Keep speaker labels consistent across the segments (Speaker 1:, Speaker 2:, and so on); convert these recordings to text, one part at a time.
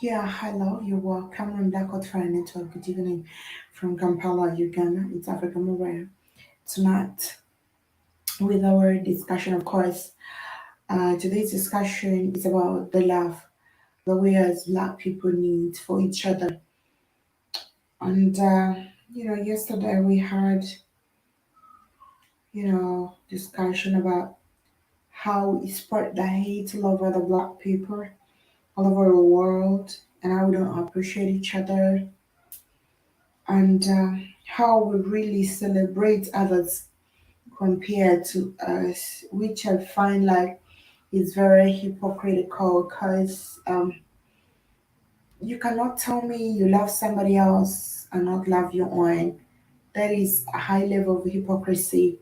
Speaker 1: Yeah, hello, you're welcome on blackhitfire network. Good evening from Kampala, Uganda. It's Africa Mariah. Tonight, with our discussion, of course, today's discussion is about the love that we as black people need for each other. And, yesterday we had, discussion about how we spread the hate all over the black people, all over the world, and how we don't appreciate each other and how we really celebrate others compared to us, which I find like is very hypocritical because you cannot tell me you love somebody else and not love your own. That is a high level of hypocrisy.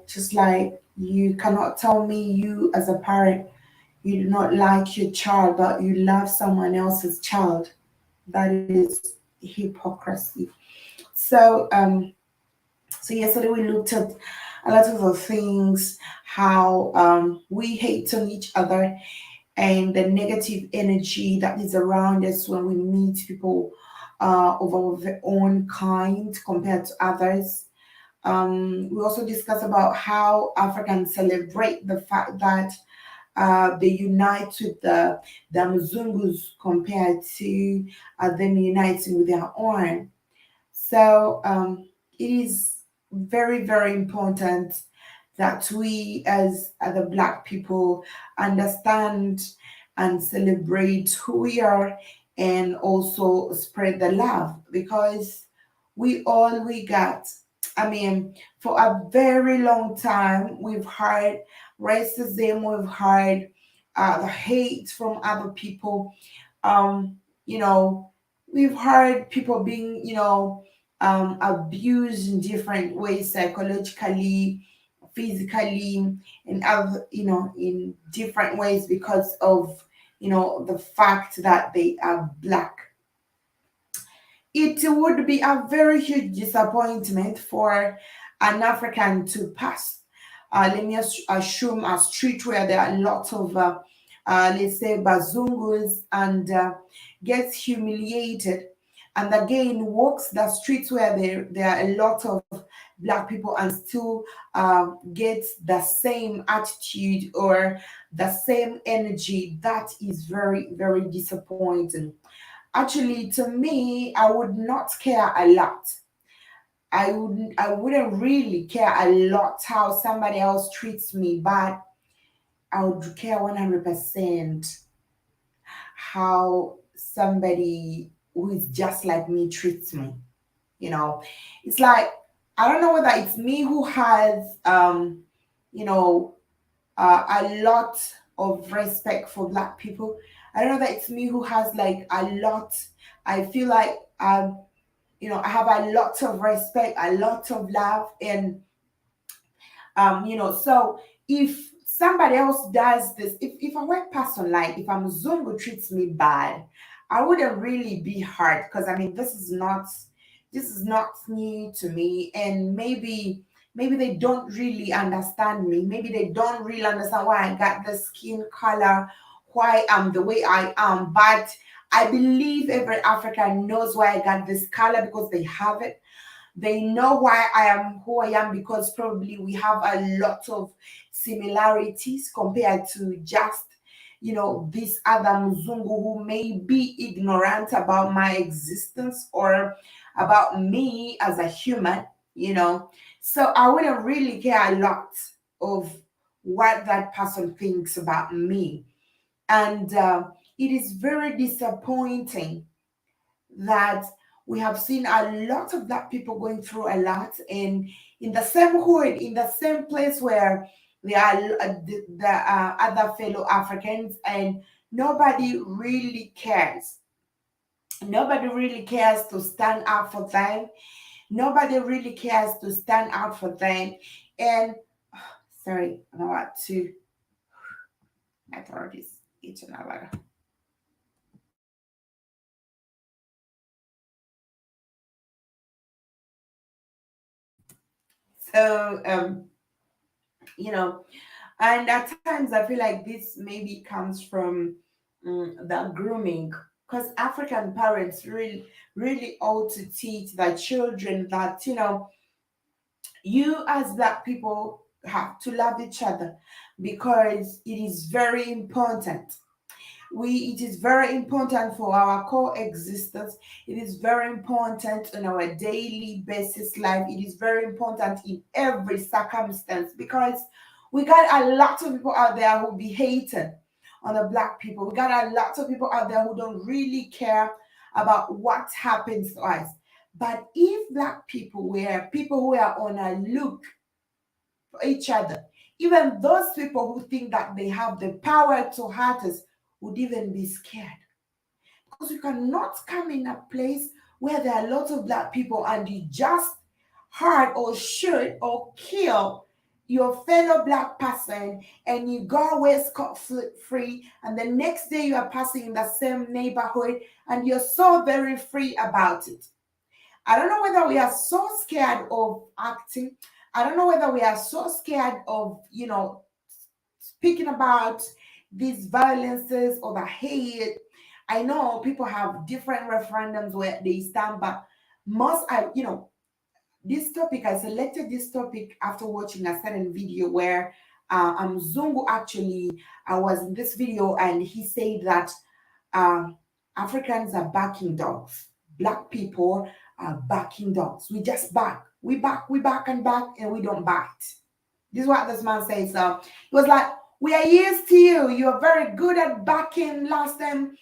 Speaker 1: Just like you cannot tell me you as a parent you do not like your child but you love someone else's child. That is hypocrisy. So yesterday we looked at a lot of the things, how we hate on each other and the negative energy that is around us when we meet people of our own kind compared to others. We also discussed about how Africans celebrate the fact that they unite with the Mzungus compared to them uniting with their own. So it is very, very important that we as other Black people understand and celebrate who we are and also spread the love because we got. I mean, for a very long time, we've heard racism, we've heard the hate from other people. Um, you know, we've heard people being, abused in different ways, psychologically, physically, and other, in different ways because of, the fact that they are Black. It would be a very huge disappointment for an African to pass. Let me assume a street where there are lots of, let's say, bazungus and gets humiliated, and again walks the streets where there are a lot of Black people and still get the same attitude or the same energy. That is very, very disappointing. Actually, to me, I would not care a lot. I wouldn't really care a lot how somebody else treats me, but I would care 100% how somebody who is just like me treats me. You know, it's like I don't know whether it's me who has you know, a lot of respect for Black people. I don't know that it's me who has like a lot. I feel like I have a lot of respect, a lot of love, and so if somebody else does this, if a white person, like if a Mzungu treats me bad, I wouldn't really be hurt because I mean this is not new to me, and maybe they don't really understand me. Maybe they don't really understand why I got the skin color, why I'm the way I am. But I believe every African knows why I got this color because they have it. They know why I am who I am because probably we have a lot of similarities compared to just, this other Mzungu who may be ignorant about my existence or about me as a human. So I wouldn't really care a lot of what that person thinks about me. And it is very disappointing that we have seen a lot of Black people going through a lot, and in the same hood, in the same place where there are the other fellow Africans, and nobody really cares. Nobody really cares to stand up for them. Nobody really cares to stand out for them. And sorry, I'm about to. My throat is itching a lot. So you know, and at times I feel like this maybe comes from the grooming, because African parents really ought to teach their children that, you as black people have to love each other, because it is very important. It is very important for our coexistence. It is very important in our daily basis life. It is very important in every circumstance, because we got a lot of people out there who be hating on the black people. We got a lot of people out there who don't really care about what happens to us. But if black people were people who are on a look for each other, even those people who think that they have the power to hurt us would even be scared. Because you cannot come in a place where there are lots of black people and you just hurt or shoot or kill your fellow black person and you go away scot free, and the next day you are passing in the same neighborhood and you're so very free about it. I don't know whether we are so scared of acting. I don't know whether we are so scared of, speaking about these violences or the hate. I know people have different referendums where they stand, but this topic, I selected this topic after watching a certain video where Zungu actually was in this video, and he said that uh, Africans are backing dogs. Black people are backing dogs. We just back. We back and back, and we don't bite. This is what this man says. He was like, we are used to you. You are very good at backing. Last time,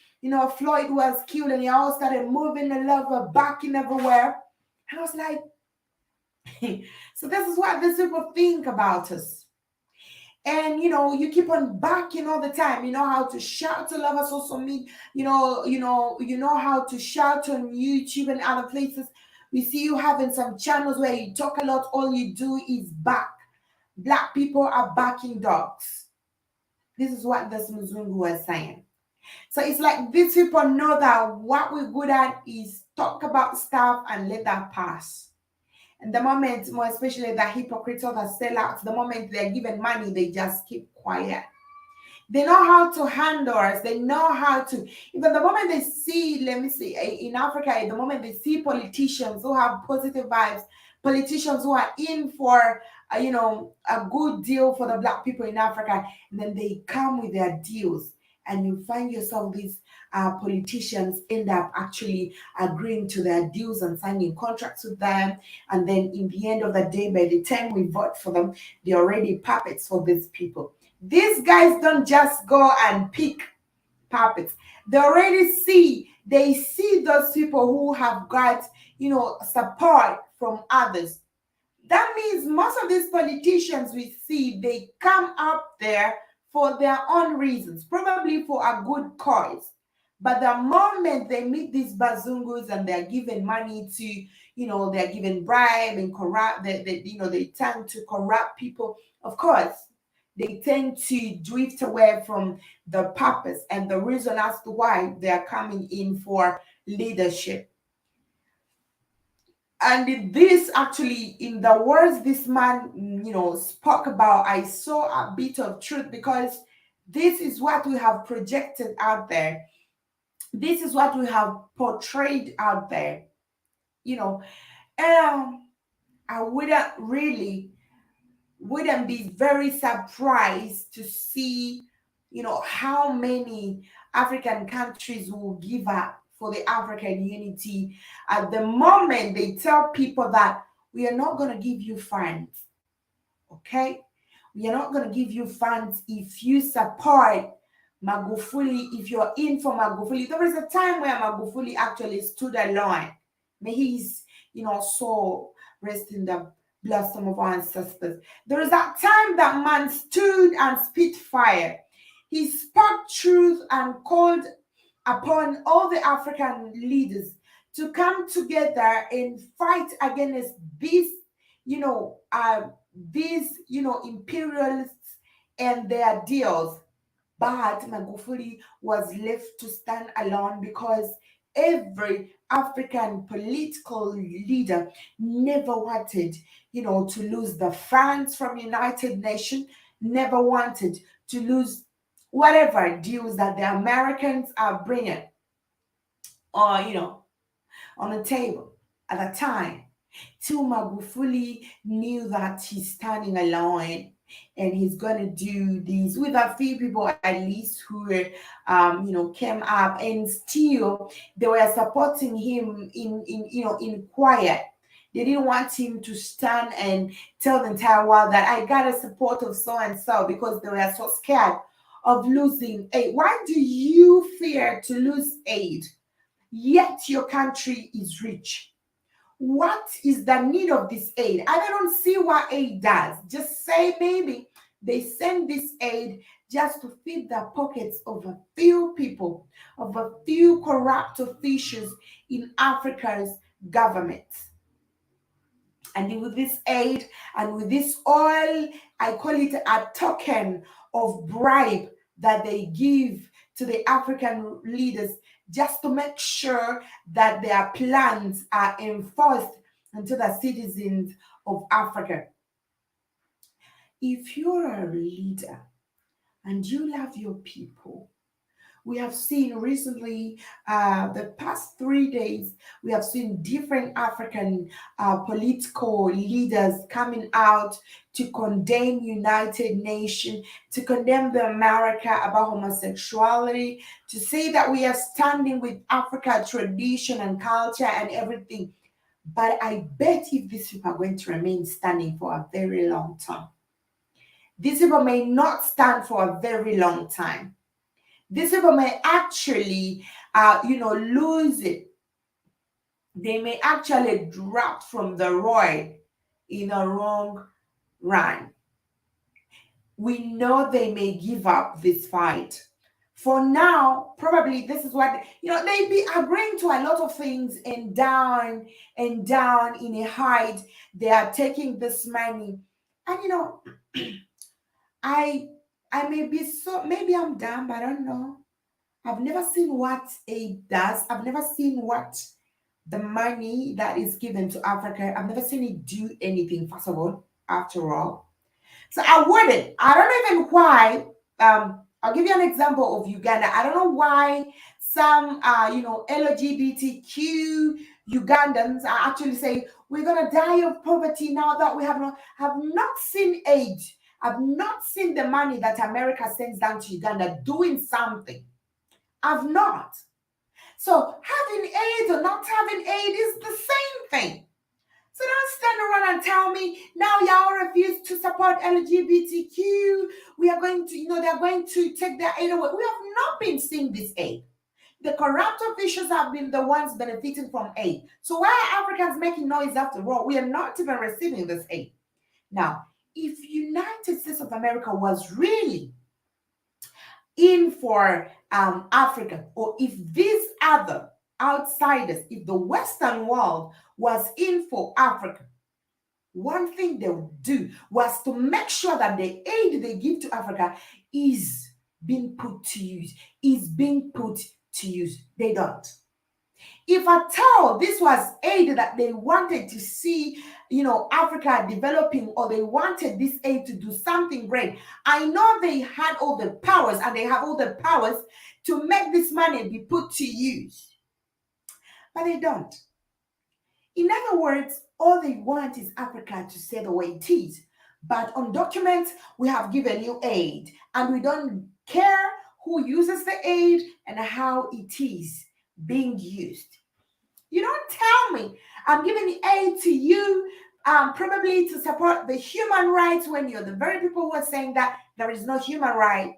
Speaker 1: Floyd was killed and you all started moving the lever, backing everywhere. And I was like, so this is what these people think about us. And you keep on backing all the time. You know how to shout to love us social media. You know how to shout on YouTube and other places. We see you having some channels where you talk a lot. All you do is back. Black people are backing dogs. This is what this Mzungu was saying. So it's like these people know that what we're good at is talk about stuff and let that pass. And the moment, more especially the hypocrites or the sellouts, the moment they're given money, they just keep quiet. They know how to handle us. They know how to, even the moment they see, let me see, in Africa, the moment they see politicians who have positive vibes, politicians who are in for, a good deal for the black people in Africa, and then they come with their deals. And you find yourself, these politicians end up actually agreeing to their deals and signing contracts with them. And then in the end of the day, by the time we vote for them, they're already puppets for these people. These guys don't just go and pick puppets. They see those people who have got, support from others. That means most of these politicians we see, they come up there for their own reasons, probably for a good cause. But the moment they meet these bazungus and they're given money to, they're given bribe and corrupt, they tend to corrupt people. Of course, they tend to drift away from the purpose and the reason as to why they are coming in for leadership. And this actually, in the words this man, spoke about, I saw a bit of truth, because this is what we have projected out there. This is what we have portrayed out there. And I wouldn't be very surprised to see, how many African countries will give up for the African unity at the moment they tell people that we are not going to give you funds. Okay? We are not going to give you funds if you support Magufuli, if you're in for Magufuli. There was a time where Magufuli actually stood alone. May his, soul rest in the blood, some of our ancestors. There is that time that man stood and spit fire. He spoke truth and called upon all the African leaders to come together and fight against imperialists and their deals. But Magufuli was left to stand alone, because every African political leader never wanted, to lose the funds from United Nations, never wanted to lose whatever deals that the Americans are bringing, or on the table at that time. Till Magufuli knew that he's standing alone and he's gonna do this with a few people at least who were, came up, and still they were supporting him in quiet. They didn't want him to stand and tell the entire world that I got a support of so and so, because they were so scared of losing aid. Why do you fear to lose aid? Yet your country is rich. What is the need of this aid? I don't see what aid does. Just say maybe they send this aid just to feed the pockets of a few people, of a few corrupt officials in Africa's government. And with this aid and with this oil, I call it a token of bribe that they give to the African leaders, just to make sure that their plans are enforced into the citizens of Africa. If you're a leader and you love your people, we have seen recently, the past 3 days, we have seen different African political leaders coming out to condemn United Nations, to condemn the America about homosexuality, to say that we are standing with Africa tradition and culture and everything. But I bet if these people are going to remain standing for a very long time, these people may not stand for a very long time. These people may actually, lose it. They may actually drop from the road in a wrong run. We know they may give up this fight. For now, probably this is what, they be agreeing to a lot of things, and down in a hide, they are taking this money. And I may be so, maybe I'm dumb, I don't know. I've never seen what aid does. I've never seen what the money that is given to Africa, I've never seen it do anything, first of all, after all. So I wouldn't. I don't even why. I'll give you an example of Uganda. I don't know why some, LGBTQ Ugandans are actually saying, we're going to die of poverty now that we have not seen aid. I've not seen the money that America sends down to Uganda doing something. I've not. So having aid or not having aid is the same thing. So don't stand around and tell me now y'all refuse to support LGBTQ. We are going to, they're going to take their aid away. We have not been seeing this aid. The corrupt officials have been the ones benefiting from aid. So why are Africans making noise after all? We are not even receiving this aid. Now, if United States of America was really in for Africa, or if these other outsiders, if the Western world was in for Africa, one thing they would do was to make sure that the aid they give to Africa is being put to use, They don't. If at all this was aid that they wanted to see, Africa developing, or they wanted this aid to do something great, I know they had all the powers, and they have all the powers to make this money be put to use. But they don't. In other words, all they want is Africa to stay the way it is. But on documents, we have given you aid, and we don't care who uses the aid and how it is being used. You don't tell me I'm giving aid to you, probably to support the human rights, when you're the very people who are saying that there is no human rights,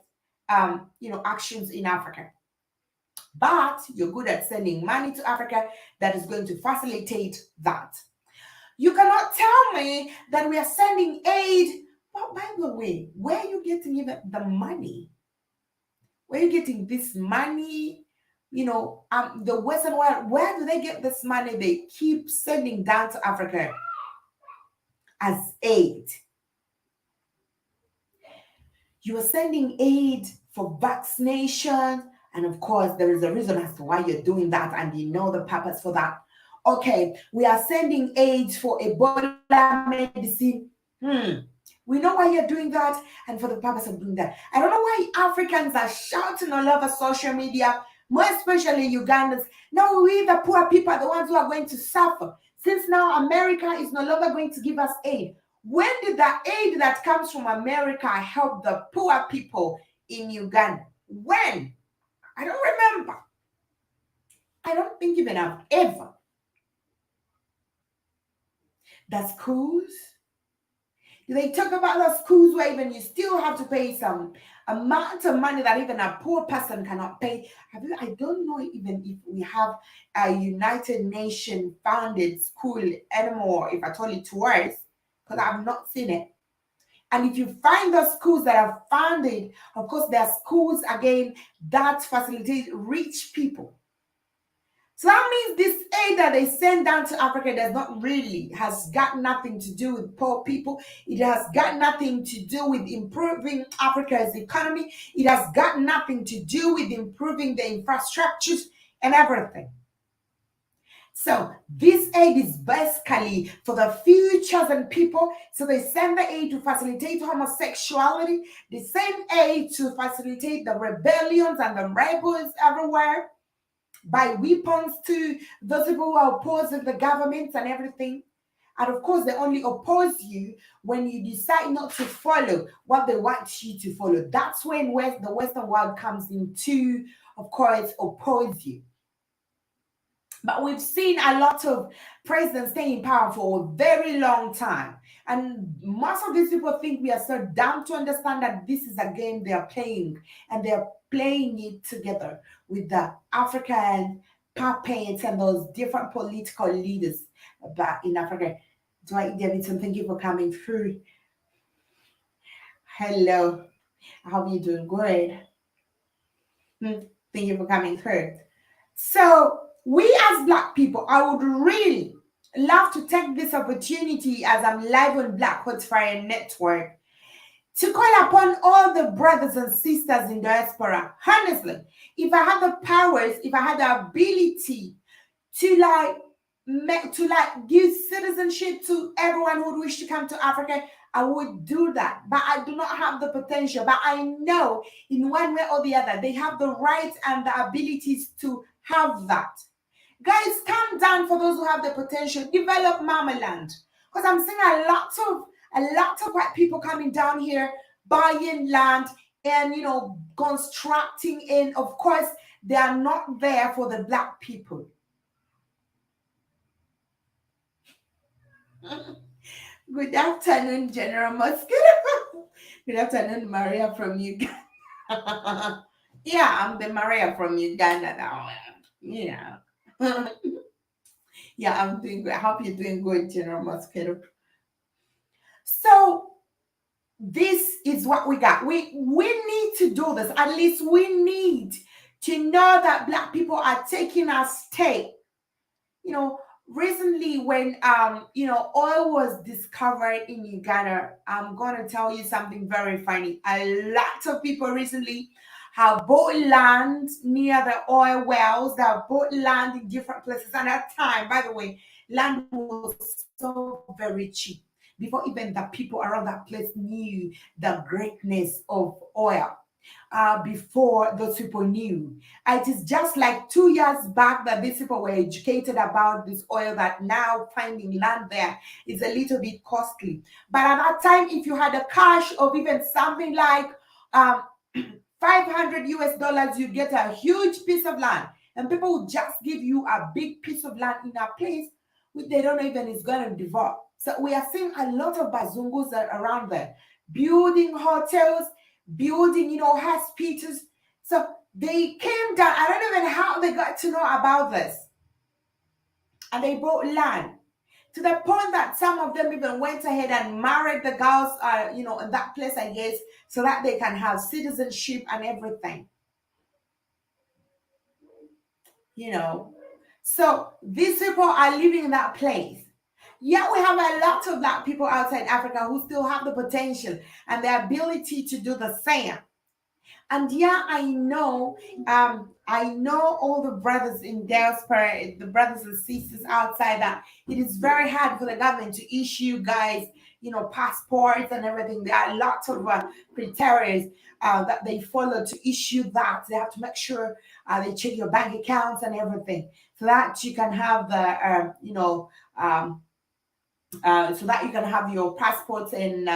Speaker 1: actions in Africa. But you're good at sending money to Africa that is going to facilitate that. You cannot tell me that we are sending aid. But by the way, where are you getting even the money? Where are you getting this money? The Western world, where do they get this money they keep sending down to Africa as aid? You are sending aid for vaccination, and of course, there is a reason as to why you're doing that, and you know the purpose for that. Okay, we are sending aid for Ebola medicine. We We know why you're doing that and for the purpose of doing that. I don't know why Africans are shouting all over social media, more especially Ugandans. No, we the poor people are the ones who are going to suffer. Since now America is no longer going to give us aid. When did the aid that comes from America help the poor people in Uganda? When? I don't remember. I don't think even I've ever. The schools. They talk about the schools where even you still have to pay some amount of money that even a poor person cannot pay. I don't know even if we have a United Nations funded school anymore, if at all it works, because I've not seen it. And if you find the schools that are funded, of course, there are schools, again, that facilitate rich people. So that means this aid that they send down to Africa has got nothing to do with poor people. It has got nothing to do with improving Africa's economy. It has got nothing to do with improving the infrastructures and everything. So this aid is basically for the few chosen people. So they send the aid to facilitate homosexuality. They send aid to facilitate the rebellions and the rebels everywhere. Buy weapons to those people who are opposing the government and everything. And of course, they only oppose you when you decide not to follow what they want you to follow. That's when the Western world comes in to, of course, oppose you. But we've seen a lot of presidents stay in power for a very long time. And most of these people think we are so dumb to understand that this is a game they are playing. And they're playing it together with the African puppets and those different political leaders back in Africa. Dwight Davidson, thank you for coming through. Hello. I hope you're doing good. Thank you for coming through. So, we as Black people, I would really love to take this opportunity as I'm live on Blackhitfire Network to call upon all the brothers and sisters in diaspora. Honestly, if I had the powers, if I had the ability to give citizenship to everyone who would wish to come to Africa, I would do that. But I do not have the potential. But I know in one way or the other, they have the rights and the abilities to have that. Guys, calm down for those who have the potential. Develop Mamaland. Because I'm seeing a lot of white people coming down here, buying land and, constructing. And of course, they are not there for the Black people. Good afternoon, General Mosquito. Good afternoon, Maria from Uganda. Yeah, I'm the Maria from Uganda now. Yeah. Yeah, I'm doing good. I hope you're doing good, General Mosquito. So this is what we got. We need to do this. At least we need to know that Black people are taking a step. Recently when oil was discovered in Uganda, I'm gonna tell you something very funny. A lot of people recently have bought land near the oil wells, that have bought land in different places. And at that time, by the way, land was so very cheap. Before even the people around that place knew the greatness of oil. Before those people knew. It is just like 2 years back that these people were educated about this oil, that now finding land there is a little bit costly. But at that time, if you had a cash of even something like 500 US dollars, you get a huge piece of land. And people would just give you a big piece of land in a place which they don't even is going to develop. So we are seeing a lot of bazungus around there, building hotels, building, hospitals. So they came down. I don't even know how they got to know about this. And they bought land to the point that some of them even went ahead and married the girls, in that place, I guess, so that they can have citizenship and everything. So these people are living in that place. Yeah, we have a lot of Black people outside Africa who still have the potential and the ability to do the same. And yeah, I know all the brothers in diaspora, the brothers and sisters outside, that it is very hard for the government to issue guys, passports and everything. There are lots of criteria that they follow to issue that. They have to make sure they check your bank accounts and everything, so that you can have so that you can have your passports, and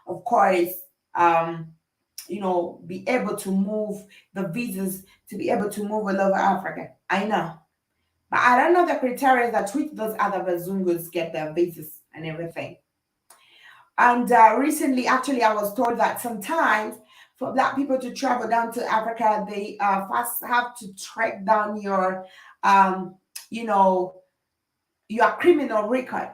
Speaker 1: of course, um, be able to move the visas, to be able to move all over Africa. I know. But I don't know the criteria that which those other Bazungus get their visas and everything. And recently, actually, I was told that sometimes for Black people to travel down to Africa, they first have to track down you know, your criminal record.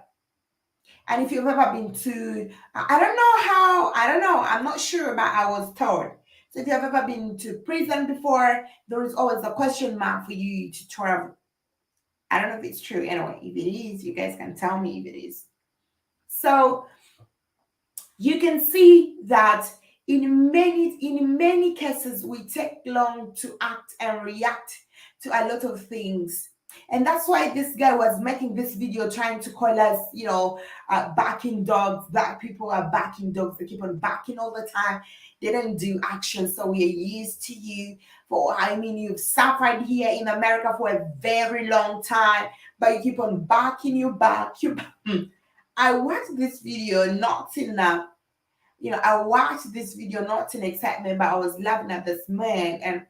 Speaker 1: And if you've ever been to, I don't know how, I don't know, I'm not sure, but I was told. So if you've ever been to prison before, there is always a question mark for you to travel. I don't know if it's true. Anyway, if it is, you guys can tell me if it is. So you can see that in many cases we take long to act and react to a lot of things, and that's why this guy was making this video trying to call us, backing dogs. Black people are backing dogs. They keep on backing all the time. They don't do action, so we are used to you. You've suffered here in America for a very long time, but you keep on backing you back. I watched this video not in I watched this video not in excitement, but I was laughing at this man, and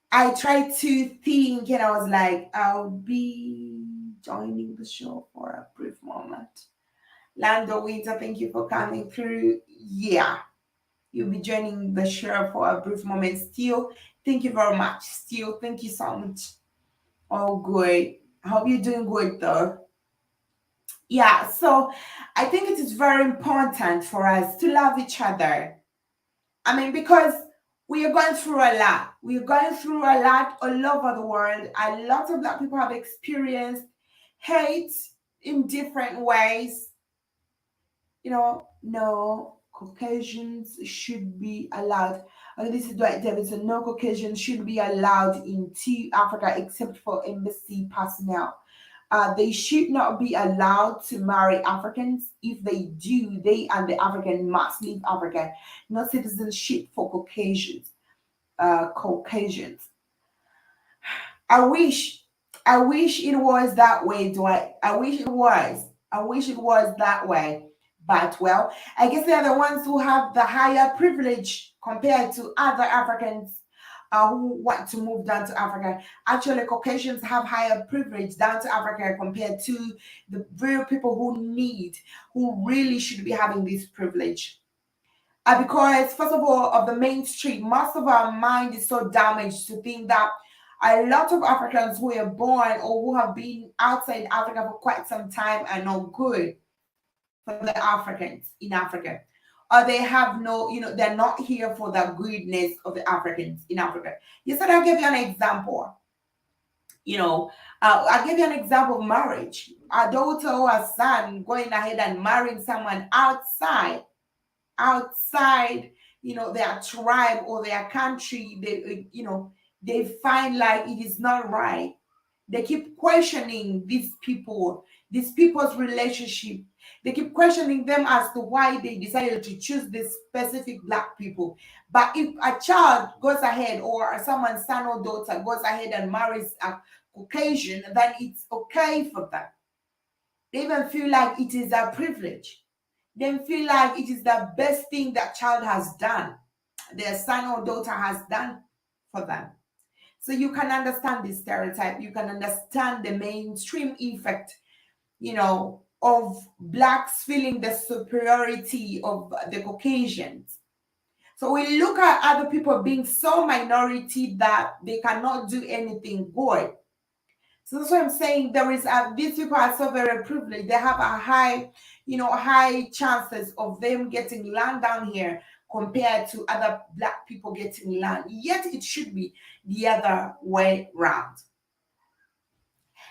Speaker 1: I tried to think, and I was like, I'll be joining the show for a brief moment. Lando Winter, thank you for coming through. Yeah, you'll be joining the show for a brief moment. Still, thank you very much. Still, thank you so much. Oh, good. I hope you're doing good though. Yeah, so I think it is very important for us to love each other. Because we are going through a lot. We are going through a lot all over the world. A lot of Black people have experienced hate in different ways. No Caucasians should be allowed. This is Dwight Davidson. No Caucasians should be allowed into Africa except for embassy personnel. They should not be allowed to marry Africans. If they do, they and the African must leave Africa. No citizenship for Caucasians. Caucasians. I wish it was that way, Dwight. I wish it was. I wish it was that way. But well, I guess they are the ones who have the higher privilege compared to other Africans who want to move down to Africa. Actually, Caucasians have higher privilege down to Africa compared to the real people who really should be having this privilege. Because, first of all, of the mainstream, most of our mind is so damaged to think that a lot of Africans who are born or who have been outside Africa for quite some time are not good for the Africans in Africa. Or they have they're not here for the goodness of the Africans in Africa. Yesterday, I gave you an example. I gave you an example of marriage. A daughter or a son going ahead and marrying someone outside, their tribe or their country. They find like it is not right. They keep questioning these people's relationship. They keep questioning them as to why they decided to choose this specific Black people. But if a child goes ahead, or someone's son or daughter goes ahead and marries a Caucasian, then it's okay for them. They even feel like it is a privilege. They feel like it is the best thing that child has done, their son or daughter has done for them. So you can understand this stereotype. You can understand the mainstream effect, of Blacks feeling the superiority of the Caucasians. So we look at other people being so minority that they cannot do anything good. So that's what I'm saying. These people are so very privileged. They have a high chances of them getting land down here compared to other Black people getting land. Yet it should be the other way round.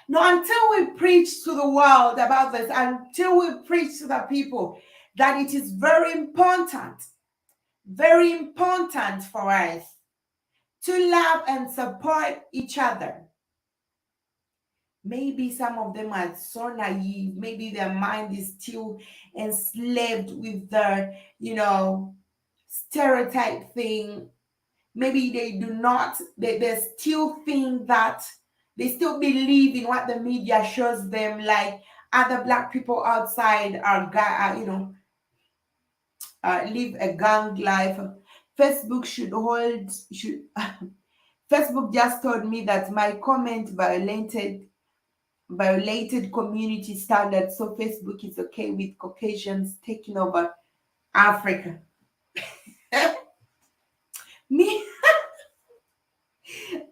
Speaker 1: Now, until we preach to the world about this, until we preach to the people that it is very important Very important for us to love and support each other. Maybe some of them are so naive. Maybe their mind is still enslaved with the, stereotype thing. Maybe they do not, they still think that they still believe in what the media shows them, like other black people outside are, live a gang life. Facebook should Facebook just told me that my comment violated community standards, so Facebook is okay with Caucasians taking over Africa. Me,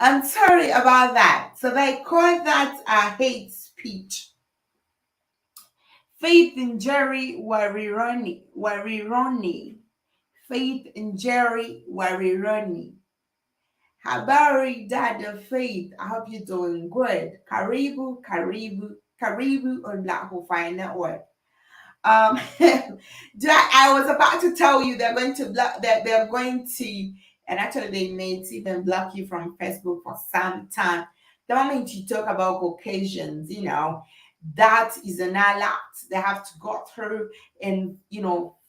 Speaker 1: I'm sorry about that. So they call that a hate speech. Faith in Jerry Warironi. Faith in Jerry Warironi. Habari Dada Faith. I hope you're doing good. Karibu on Black Hole Network. Um, I was about to tell you they're going to block that they're going to, and actually they may even block you from Facebook for some time. The moment you talk about Caucasians, that is an alert. They have to go through and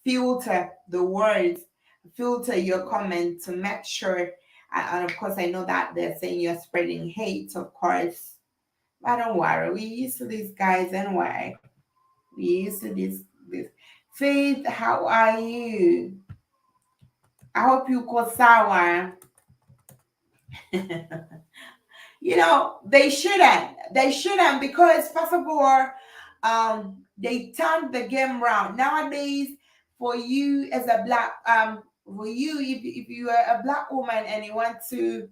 Speaker 1: filter the words, filter your comment to make sure. And of course, I know that they're saying you're spreading hate, of course. But don't worry, we used to these guys anyway. We used to this. Faith, how are you? I hope you call sour. They shouldn't. They shouldn't, because first of all, they turned the game around. Nowadays, for you as a black for you, if you are a black woman and you want to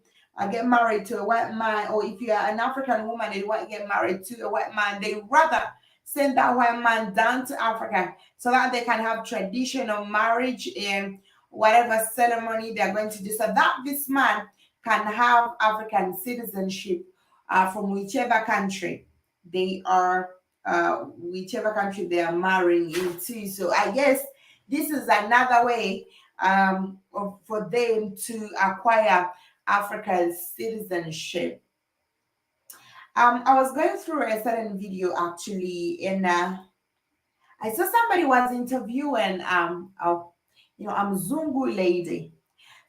Speaker 1: get married to a white man, or if you are an African woman and you want to get married to a white man, they rather send that white man down to Africa so that they can have traditional marriage and whatever ceremony they're going to do, so that this man can have African citizenship from whichever country they are, whichever country they are marrying into. So I guess this is another way for them to acquire Africa's citizenship. I was going through a certain video actually, and I saw somebody was interviewing a Mzungu lady.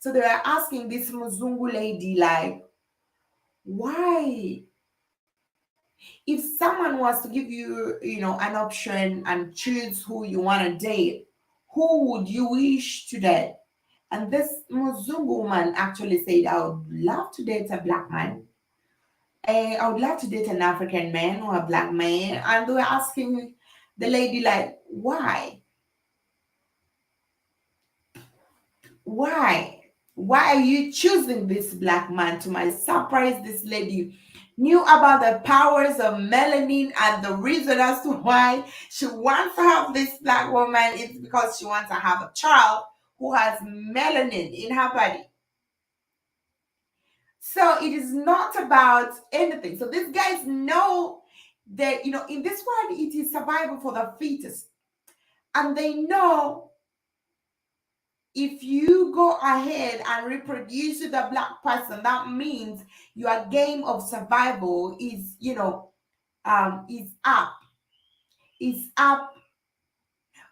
Speaker 1: So they were asking this Mzungu lady, like, why, if someone was to give you, an option and choose who you want to date, who would you wish to date? And this Mzungu woman actually said, I would love to date a black man. I would love to date an African man or a black man. And they were asking the lady, like, why? Why? Why are you choosing this black man? To my surprise, this lady knew about the powers of melanin, and the reason as to why she wants to have this black woman is because she wants to have a child who has melanin in her body. So it is not about anything. So these guys know that, in this world, it is survival for the fittest. And they know if you go ahead and reproduce with a black person, that means your game of survival is, is up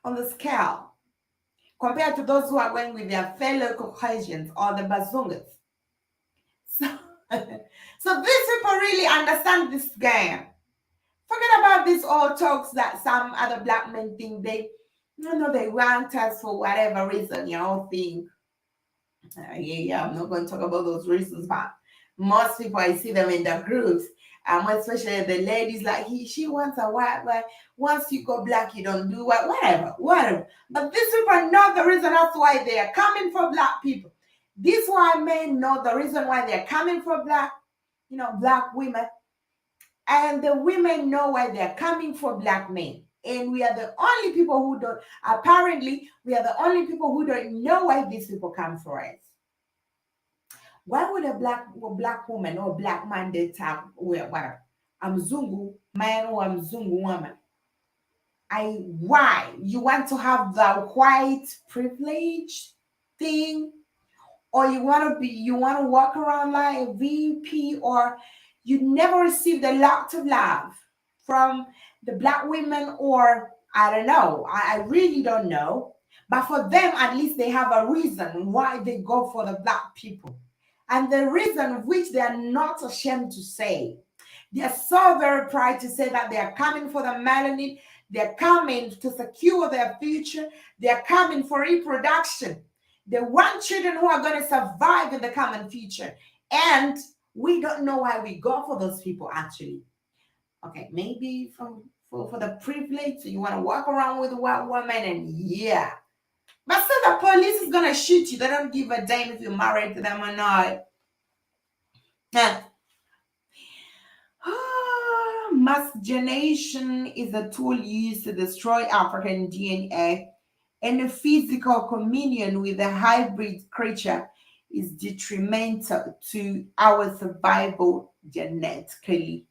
Speaker 1: on the scale compared to those who are going with their fellow Caucasians or the Bazungas. So, so these people really understand this game. Forget about these old talks that some other black men think they want us for whatever reason, think. I'm not going to talk about those reasons, but most people, I see them in the groups, especially the ladies, like she wants a white guy. Once you go black, you don't do whatever. But these people know the reason as to why they are coming for black people. These white men know the reason why they're coming for black women. And the women know why they're coming for black men. And we are the only people who don't, apparently, we are the only people who don't know why these people come for us. Why would a black woman or black man date whatever? A Mzungu man or a Mzungu woman? Why? You want to have the white privilege thing, or you want to walk around like a VP, or you never received a lot of love from the black women, or I don't know, I really don't know. But for them, at least they have a reason why they go for the black people. And the reason which they are not ashamed to say. They are so very proud to say that they are coming for the melanin, they're coming to secure their future, they're coming for reproduction. They want children who are going to survive in the coming future. And we don't know why we go for those people actually. Okay, maybe for the privilege, so you want to walk around with a white woman, and yeah. But still, the police is going to shoot you. They don't give a damn if you're married to them or not. Miscegenation is a tool used to destroy African DNA, and a physical communion with a hybrid creature is detrimental to our survival genetically.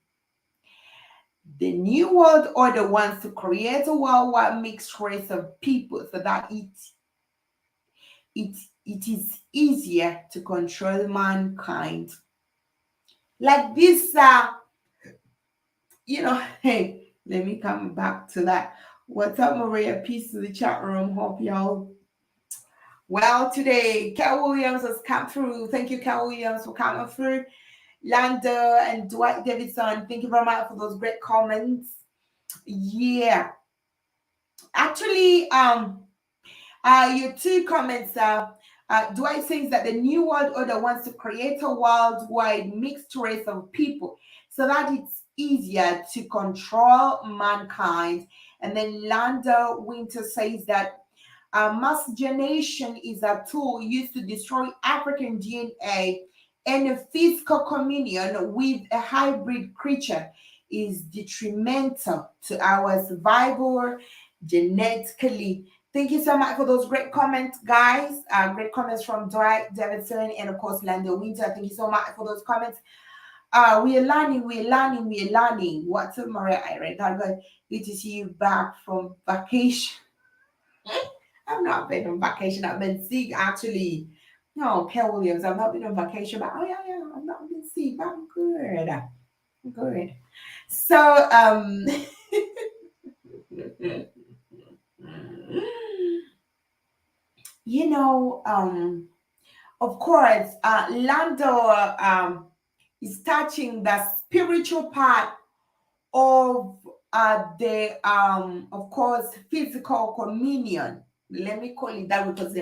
Speaker 1: The New World Order wants to create a worldwide mixed race of people so that it is easier to control mankind. Like this, hey, let me come back to that. What's up, Maria? Peace to the chat room. Hope y'all well today. Kel Williams has come through. Thank you, Kel Williams, for coming through. Lando and Dwight Davidson, thank you very much for those great comments. Yeah. Actually, your two comments Dwight says that the New World Order wants to create a worldwide mixed race of people so that it's easier to control mankind. And then Lando Winter says that miscegenation is a tool used to destroy African DNA, and a physical communion with a hybrid creature is detrimental to our survival genetically. Thank you so much for those great comments, guys. Great comments from Dwight Davidson and, of course, Lando Winter. Thank you so much for those comments. We are learning. What's up, Mariah? I read that. Good to see you back from vacation. I've not been on vacation. I've been sick, actually. No, Kel Williams, I've not been on vacation, but oh, yeah, I've not been sick, but I'm good. I'm good. So, of course, Lando is touching the spiritual part of the of course, physical communion. Let me call it that because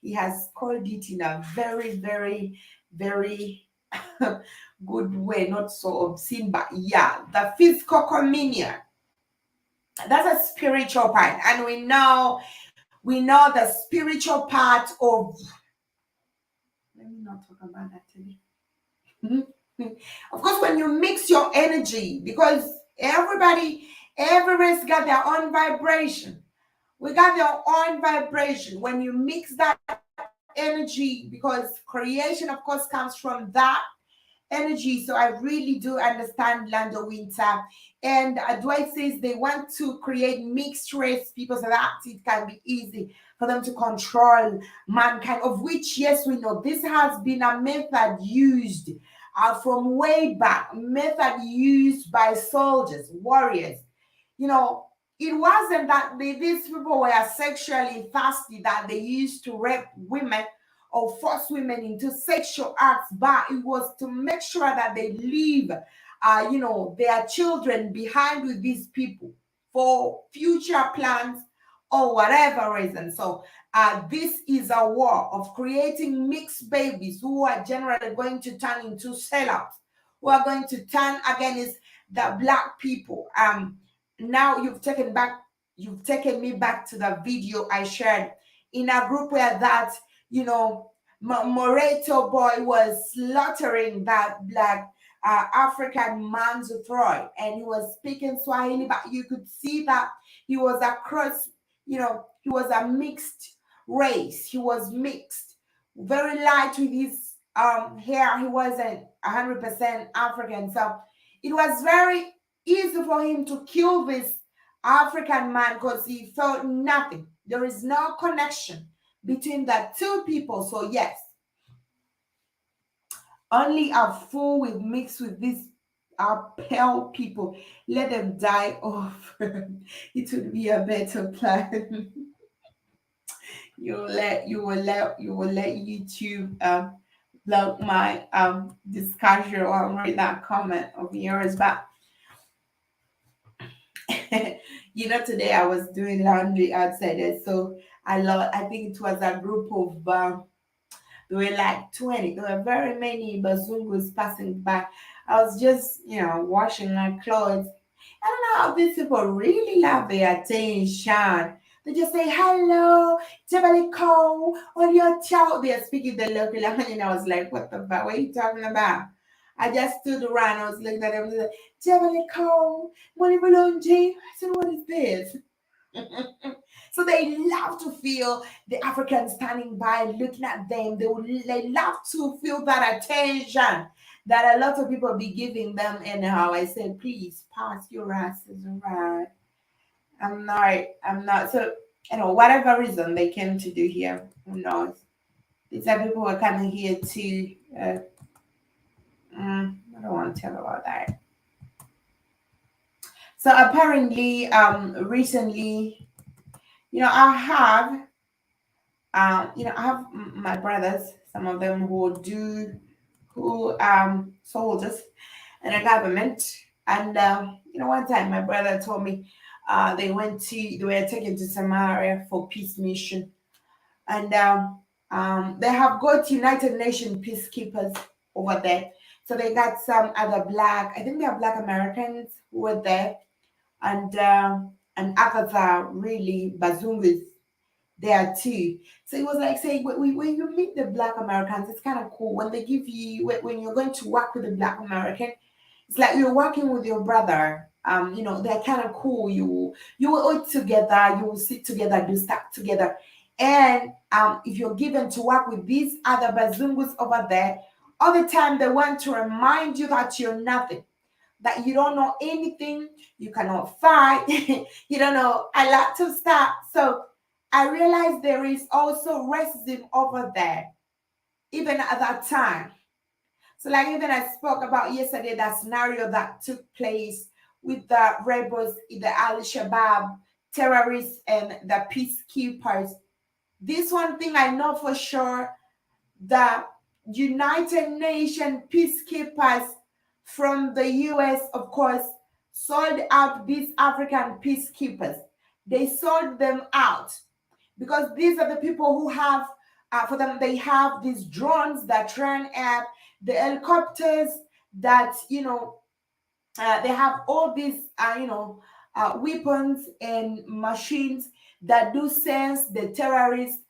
Speaker 1: he has called it in a very, very, very good way, not so obscene, but yeah, the physical communion. That's a spiritual part, and we know the spiritual part of. Let me not talk about that today. Of course, when you mix your energy, because every race got their own vibration. We got their own vibration. When you mix that energy, because creation, of course, comes from that energy. So I really do understand Lando Winter. And Dwight says they want to create mixed race people so that it can be easy for them to control mankind, of which, yes, we know this has been a method used from way back, method used by soldiers, warriors. It wasn't that these people were sexually thirsty that they used to rape women or force women into sexual acts, but it was to make sure that they leave, their children behind with these people for future plans or whatever reason. So this is a war of creating mixed babies who are generally going to turn into sellouts, who are going to turn against the black people. Now you've taken me back to the video I shared in a group where that, Moreto boy was slaughtering that black African man's throat, and he was speaking Swahili, but you could see that he was he was a mixed race. He was mixed, very light with his hair. He wasn't 100% African, so it was very easy for him to kill this African man because he felt nothing. There is no connection between the two people. So yes, only a fool will mix with these pale people. Let them die off. It would be a better plan. You will let YouTube block my discussion or read that comment of yours. But today I was doing laundry outside there, so I think it was a group of there were like 20. There were very many bazungus passing by. I was just, washing my clothes. I don't know how these people really love their attention. They just say, hello, Jebali Ko, on your chow. They're speaking the local language. And I was like, what the fuck? What are you talking about? I just stood around. I was looking at them. And like, Jebali Ko, Money Balonji. I said, what is this? So they love to feel the Africans standing by looking at them. They love to feel that attention that a lot of people be giving them. Anyhow, I said, please pass your asses around. I'm not. So, whatever reason they came to do here, who knows? These are people who are coming here to, I don't want to tell about that. So apparently, recently, I have I have my brothers, some of them who soldiers in the government. And one time my brother told me they were taken to Samaria for peace mission, and they have got United Nations peacekeepers over there. So they got some other I think they are black Americans who were there, and others are really bazungus there too. So it was like saying when you meet the Black Americans, it's kind of cool when they give you when you're going to work with a Black American. It's like you're working with your brother. They're kind of cool. You will eat together, you will sit together, do stuff together. And if you're given to work with these other bazungus over there, all the time they want to remind you that you're nothing, that you don't know anything, you cannot fight, you don't know a lot of stuff. So I realized there is also racism over there, even at that time. So, like even I spoke about yesterday, that scenario that took place with the rebels, the Al Shabaab terrorists, and the peacekeepers. This one thing I know for sure: the United Nations peacekeepers from the US, of course, sold out these African peacekeepers. They sold them out because these are the people who have, for them, they have these drones that run at the helicopters that, they have all these, weapons and machines that do sense the terrorists.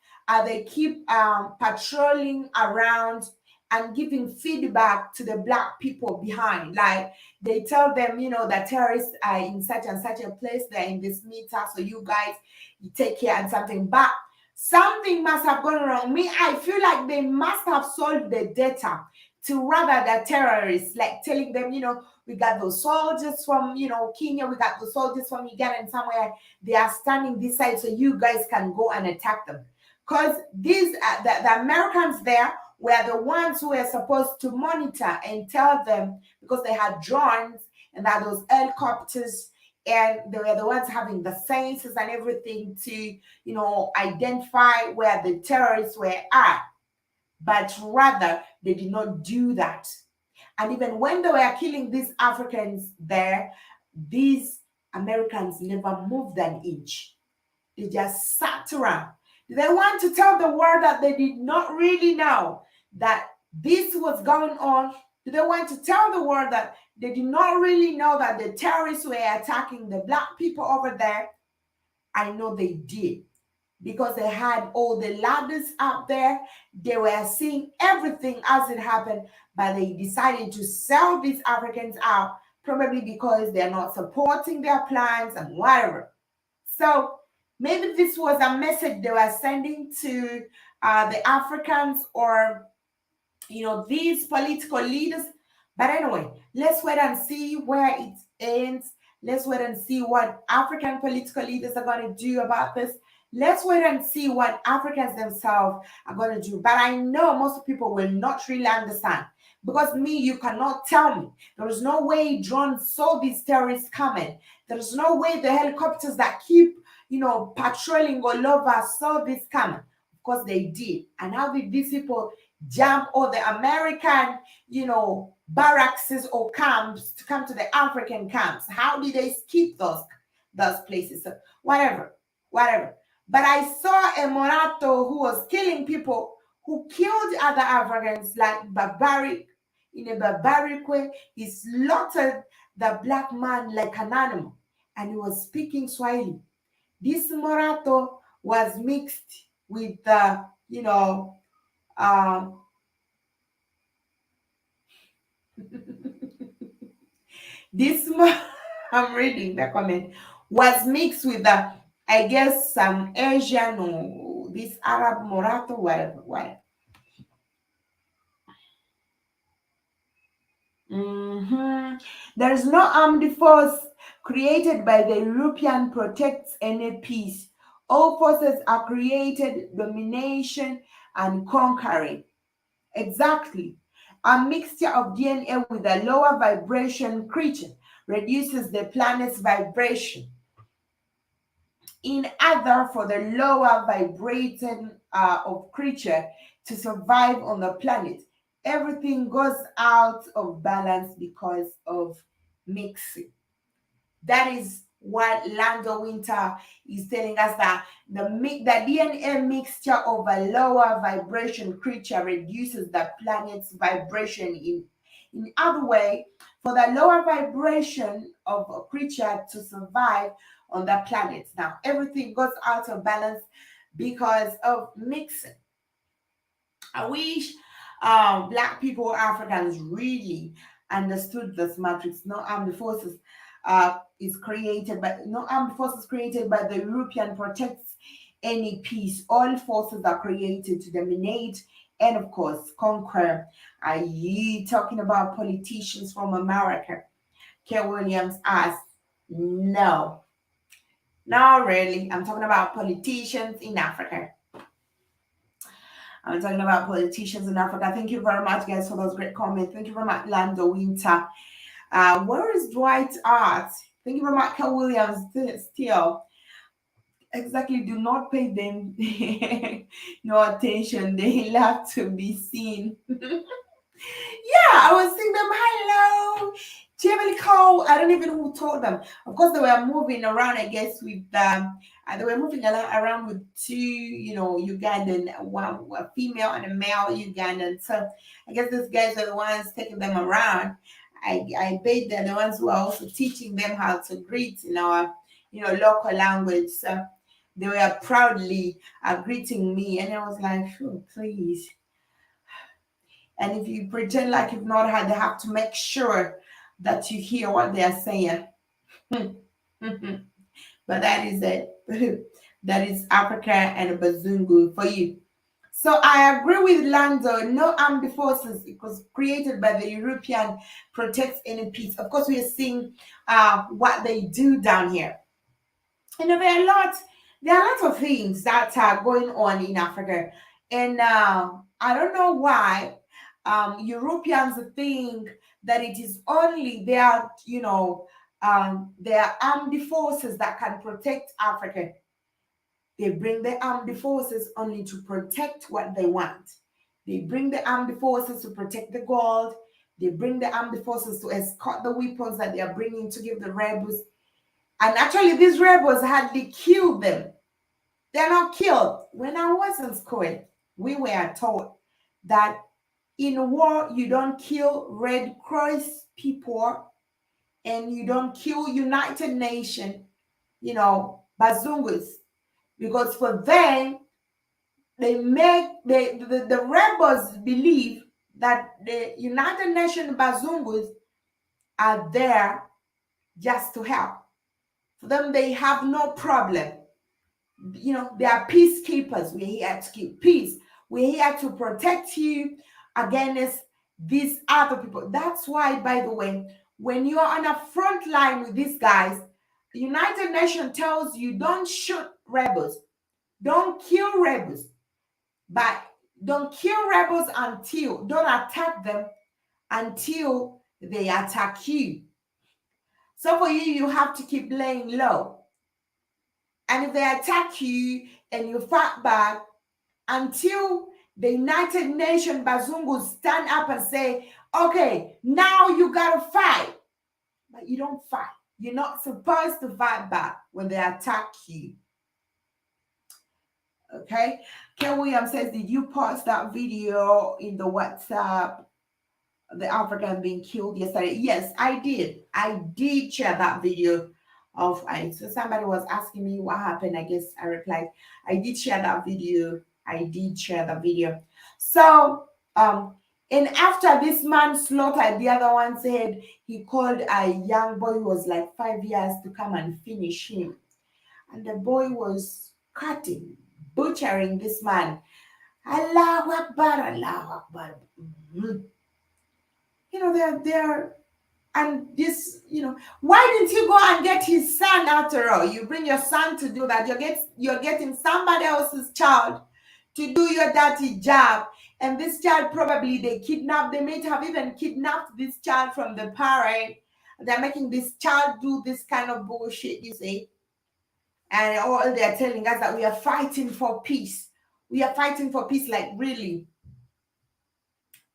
Speaker 1: They keep patrolling around and giving feedback to the black people behind. Like they tell them, that terrorists are in such and such a place, they're in this meter, so you guys, you take care and something. But something must have gone wrong. Me, I feel like they must have sold the data to rather the terrorists, like telling them, we got those soldiers from, Kenya, we got the soldiers from Uganda, and somewhere they are standing this side, so you guys can go and attack them. Because these, the Americans there were the ones who were supposed to monitor and tell them, because they had drones and that those helicopters, and they were the ones having the sensors and everything to, identify where the terrorists were at. But rather, they did not do that. And even when they were killing these Africans there, these Americans never moved an inch. They just sat around. They want to tell the world that they did not really know that this was going on. They want to tell the world that they did not really know that the terrorists were attacking the black people over there. I know they did, because they had all the ladders up there. They were seeing everything as it happened, but they decided to sell these Africans out, probably because they're not supporting their plans and whatever. So maybe this was a message they were sending to the Africans, or these political leaders. But anyway, let's wait and see where it ends. Let's wait and see what African political leaders are going to do about this. Let's wait and see what Africans themselves are going to do. But I know most people will not really understand because me, you cannot tell me. There is no way drones saw these terrorists coming. There is no way the helicopters that keep, patrolling all over saw this coming. Of course, they did. And how did these people jump all the American, barracks or camps to come to the African camps? How did they skip those places? So whatever, whatever. But I saw a Morato who was killing people, who killed other Africans like barbaric, in a barbaric way. He slaughtered the black man like an animal, and he was speaking Swahili. This Morato was mixed with um, this I'm reading the comment, was mixed with I guess some Asian or this Arab Morato, whatever, whatever. There is no armed force created by the European protects any peace. All forces are created domination and conquering. Exactly. A mixture of DNA with a lower vibration creature reduces the planet's vibration. In order for the lower vibrating of creature to survive on the planet, everything goes out of balance because of mixing. That is what Lando Winter is telling us, that the DNA mixture of a lower vibration creature reduces the planet's vibration. In other way, for the lower vibration of a creature to survive on the planet. Now, everything goes out of balance because of mixing. I wish black people, Africans, really understood this matrix. No armed forces is created, but no armed forces created by the European protects any peace. All forces are created to dominate and, of course, conquer. Are you talking about politicians from America? K. Williams asked, no. Not really. I'm talking about politicians in Africa. I'm talking about politicians in Africa. Thank you very much, guys, for those great comments. Thank you very much, Lando Winter. Where is Dwight Art? Thank you very much, Kel Williams. Still, exactly. Do not pay them no attention. They love to be seen. Yeah, I was seeing them. Hello, Jamie Cole. I don't even know who told them. Of course, they were moving around. I guess with they were moving around with two, Ugandan, one a female and a male Ugandan. So I guess these guys are the ones taking them around. I bet they're the ones who are also teaching them how to greet in our, local language. So they were proudly greeting me, and I was like, oh, please. And if you pretend like you've not had, they have to make sure that you hear what they are saying. But that is it. That is Africa and Bazungu for you. So I agree with Lando. No armed forces, because created by the European protects any peace. Of course, we are seeing what they do down here. There are lots of things that are going on in Africa, and I don't know why Europeans think that it is only their armed forces that can protect Africa. They bring the armed forces only to protect what they want. They bring the armed forces to protect the gold. They bring the armed forces to escort the weapons that they are bringing to give the rebels. And actually, these rebels hardly killed them. They're not killed. When I was in school, we were taught that in war, you don't kill Red Cross people and you don't kill United Nations, bazungus, because for them, the rebels believe that the United Nations bazungus are there just to help. For them, they have no problem. They are peacekeepers. We're here to keep peace. We're here to protect you against these other people. That's why, by the way, when you're on a front line with these guys, the United Nations tells you don't shoot rebels. Don't kill rebels, but don't kill rebels until, don't attack them until they attack you. So for you, you have to keep laying low. And if they attack you and you fight back, until the United Nations Bazungus stand up and say, okay, now you gotta fight. But you don't fight. You're not supposed to fight back when they attack you. Okay? Ken Williams says, did you post that video in the WhatsApp? The African being killed yesterday? Yes, I did. I did share that video of I. So somebody was asking me what happened. I guess I replied, I did share that video. I did share the video. So and after this man slaughtered the other one, said he called a young boy who was like 5 years to come and finish him. And the boy was cutting, butchering this man. Allahu Akbar, Allahu Akbar. Mm-hmm. You know, they're and this, you know, why didn't you go and get his son after all? You bring your son to do that. You're getting somebody else's child to do your dirty job. And this child probably they may have even kidnapped this child from the parent. They're making this child do this kind of bullshit, you see. And all they're telling us that we are fighting for peace. We are fighting for peace, like really.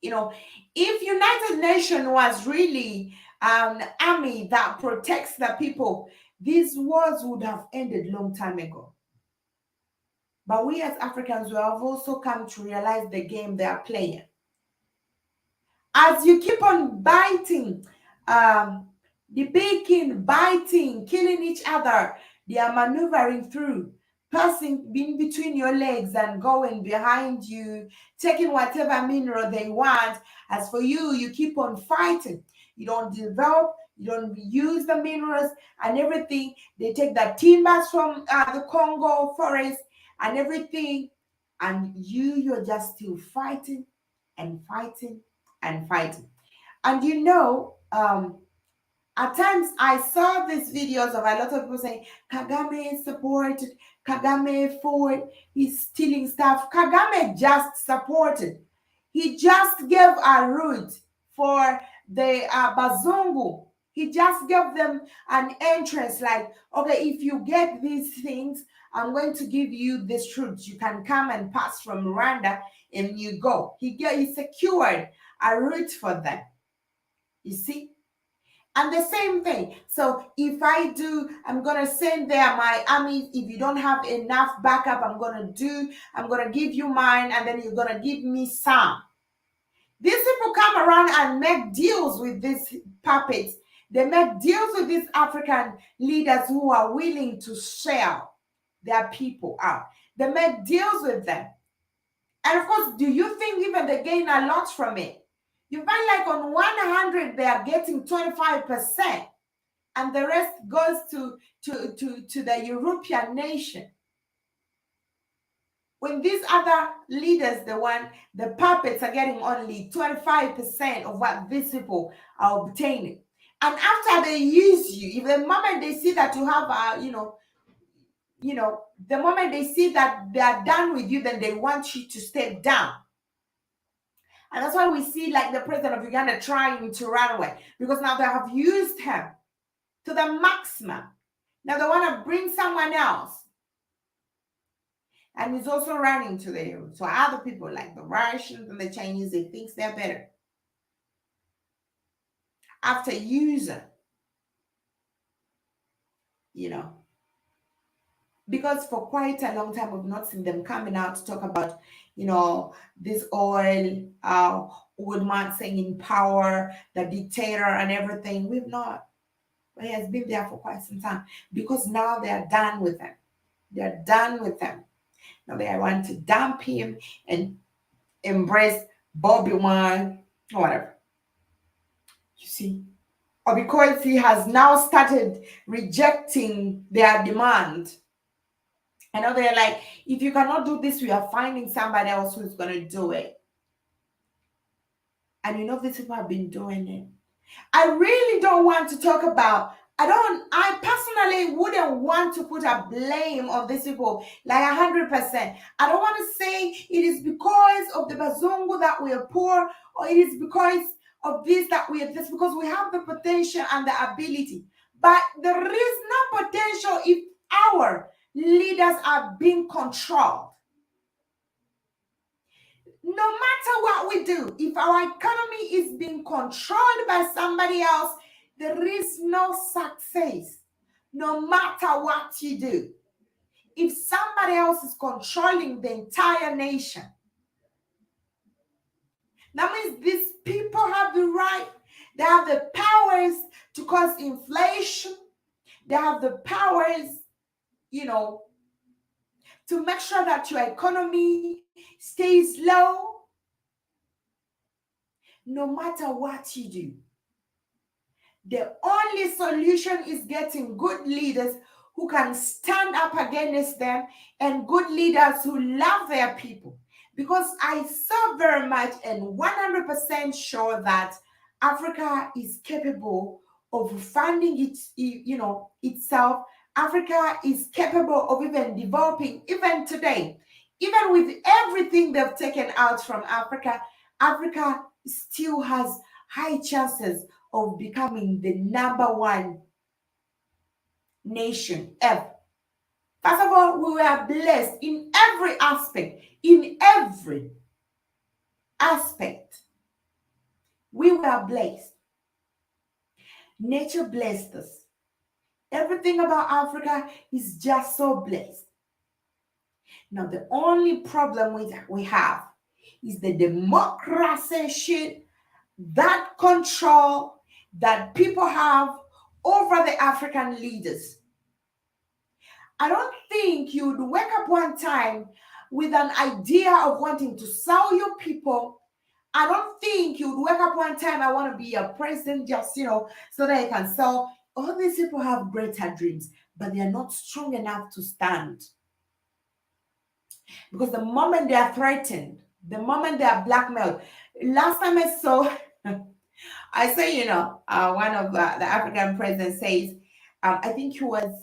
Speaker 1: You know, if United Nations was really an army that protects the people, these wars would have ended long time ago. But we as Africans, we have also come to realize the game they are playing. As you keep on biting, debating, biting, killing each other, they are maneuvering through, passing in between your legs and going behind you, taking whatever mineral they want. As for you, you keep on fighting. You don't develop, you don't use the minerals and everything. They take the timbers from the Congo forest and everything. And you're just still fighting and fighting and fighting. And you know, at times I saw these videos of a lot of people saying, Kagame supported, Kagame forward, he's stealing stuff. Kagame just supported. He just gave a route for the Bazungu. He just gave them an entrance like, okay, if you get these things, I'm going to give you this route. You can come and pass from Rwanda and you go. He secured a route for them. You see? And the same thing. So if I'm going to send there my army. If you don't have enough backup, I'm going to give you mine, and then you're going to give me some. These people come around and make deals with these puppets. They make deals with these African leaders who are willing to sell their people out. They make deals with them. And of course, do you think even they gain a lot from it? You find like on 100, they are getting 25%. And the rest goes to the European nation. When these other leaders, the puppets are getting only 25% of what these people are obtaining. And after they use you, if the moment they see that you have the moment they see that they are done with you, then they want you to step down. And that's why we see like the president of Uganda trying to run away, because now they have used him to the maximum. Now they want to bring someone else. And he's also running to the Europe. So other people like the Russians and the Chinese, they think they're better. After using, because for quite a long time, we've not seen them coming out to talk about, this old man saying in power, the dictator and everything. We've not. But he has been there for quite some time, because now they are done with him. They're done with him. Now they want to dump him and embrace Bobby Wine or whatever. You see? Or because he has now started rejecting their demand. I know they're like, if you cannot do this, we are finding somebody else who's going to do it. And these people have been doing it. I really don't want to talk about I personally wouldn't want to put a blame on these people like 100%. I don't want to say it is because of the Bazungu that we are poor, or it is because of this that we are this, because we have the potential and the ability. But there is no potential if our leaders are being controlled. No matter what we do, if our economy is being controlled by somebody else, there is no success. No matter what you do, if somebody else is controlling the entire nation, that means these people have the right, they have the powers to cause inflation, they have the powers, to make sure that your economy stays low. No matter what you do, the only solution is getting good leaders who can stand up against them, and good leaders who love their people. Because I so very much and 100% sure that Africa is capable of funding itself. Africa is capable of even developing, even today. Even with everything they've taken out from Africa, Africa still has high chances of becoming the number one nation ever. First of all, we were blessed in every aspect. In every aspect, we were blessed. Nature blessed us. Everything about Africa is just so blessed. Now, the only problem we have is the democracy shit, that control that people have over the African leaders. I don't think you'd wake up one time with an idea of wanting to sell your people. I don't think you'd wake up one time, I want to be a president just, so that I can sell. All these people have greater dreams, but they are not strong enough to stand. Because the moment they are threatened, the moment they are blackmailed, last time I saw, I say, one of the African presidents says, I think he was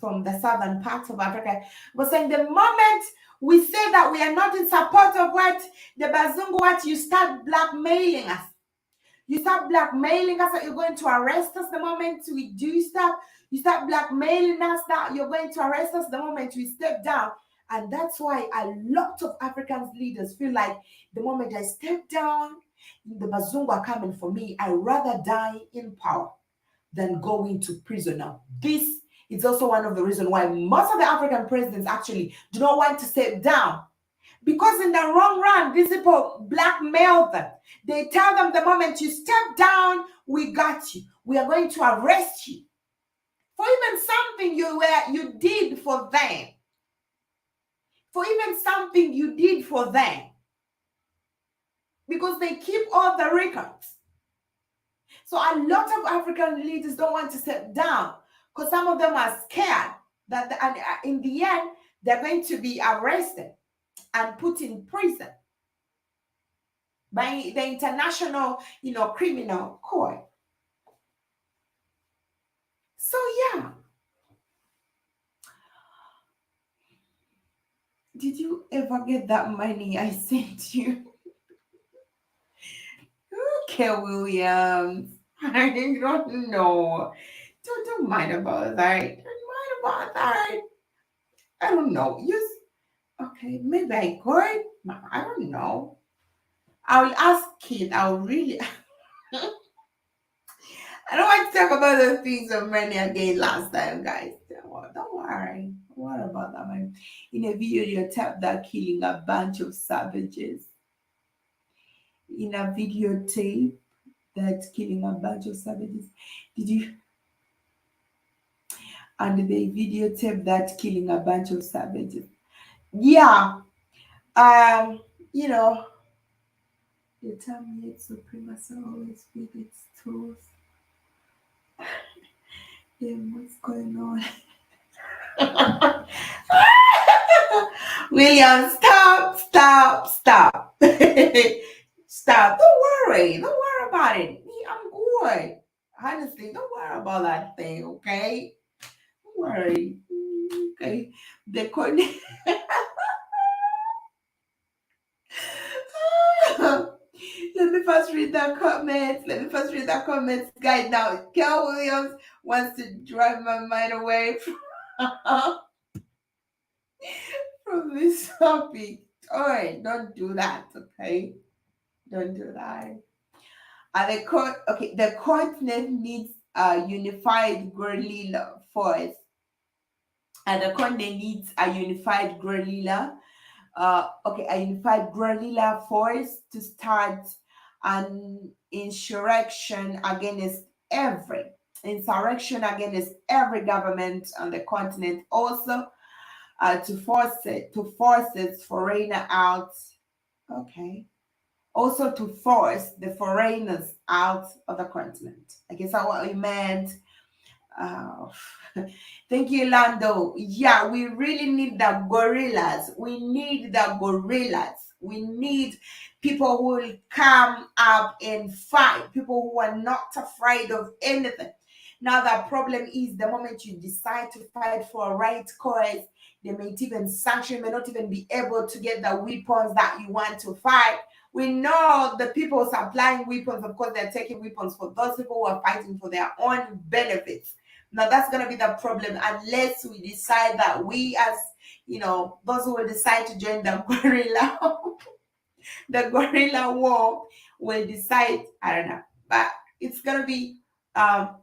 Speaker 1: from the southern parts of Africa, was saying the moment we say that we are not in support of what the Bazungu want, you start blackmailing us. You start blackmailing us that you're going to arrest us the moment we do stuff. You start blackmailing us that you're going to arrest us the moment we step down. And that's why a lot of African leaders feel like the moment I step down, the Bazungu are coming for me. I'd rather die in power than go into prison. Now, this is also one of the reasons why most of the African presidents actually do not want to step down. Because in the long run, these people blackmail them. They tell them the moment you step down, we got you. We are going to arrest you. For even something you did for them. For even something you did for them. Because they keep all the records. So a lot of African leaders don't want to step down because some of them are scared that in the end, they're going to be arrested and put in prison by the international, criminal court. So yeah. Did you ever get that money I sent you? Okay, Williams. I don't know. Don't mind about that. Don't mind about that. I don't know. Okay, maybe I could. I don't know. I'll ask Kid. I'll really. I don't want to talk about the things of money again last time, guys. Don't worry. What about that, man? In a video, you tapped that killing a bunch of savages. In a videotape, that's killing a bunch of savages. Did you? And they videotape that killing a bunch of savages. Yeah. The term yet supremacy always with its tools. Then what's going on? William, stop. Stop. Don't worry about it. I'm good. Honestly, don't worry about that thing, okay? Don't worry. Okay. The con- Let me first read the comments. Let me first read the comments. Guys, now Kel Williams wants to drive my mind away from this topic. Alright, don't do that, okay? Don't do that. The continent needs a unified guerrilla force. And the continent needs a unified guerrilla a unified guerrilla force to start an every insurrection against every government on the continent. Also, to force its foreigner out. Okay. Also to force the foreigners out of the continent. I guess that's what we meant. Oh, thank you, Lando. Yeah, we really need the gorillas. We need the gorillas. We need people who will come up and fight, people who are not afraid of anything. Now, the problem is the moment you decide to fight for a right cause, they may even sanction, may not even be able to get the weapons that you want to fight. We know the people supplying weapons, of course, they're taking weapons for those people who are fighting for their own benefits. Now that's gonna be the problem unless we decide that we, as those who will decide to join the guerrilla, the guerrilla war, will decide. I don't know, but it's gonna be um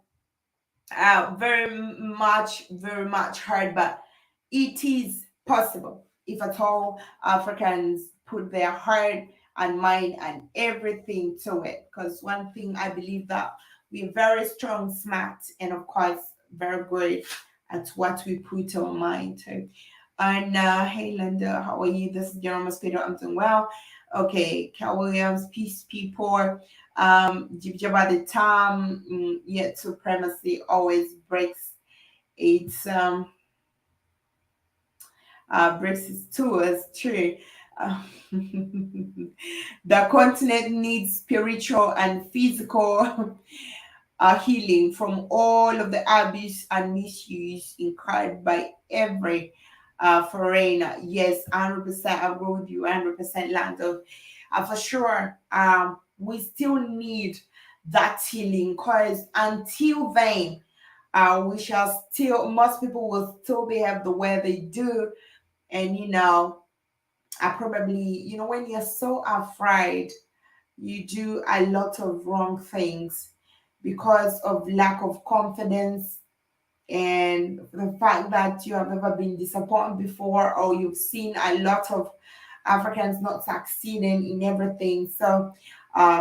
Speaker 1: very much hard, but it is possible if at all Africans put their heart and mind and everything to it. Because one thing I believe that we're very strong, smart, and of course very good at what we put our mind to. And hey Linda, how are you? This is General Mosquito. I'm doing well. Okay, Cal Williams, peace, people. By the time yet supremacy always its breaks its tours. True. Uh, the continent needs spiritual and physical healing from all of the abuse and misuse incurred by every foreigner. Yes, 100%. I agree with you. 100% Lando. For sure. We still need that healing because until then, we shall still, most people will still behave the way they do. And, I probably, when you're so afraid, you do a lot of wrong things because of lack of confidence and the fact that you have never been disappointed before, or you've seen a lot of Africans not succeeding in everything. So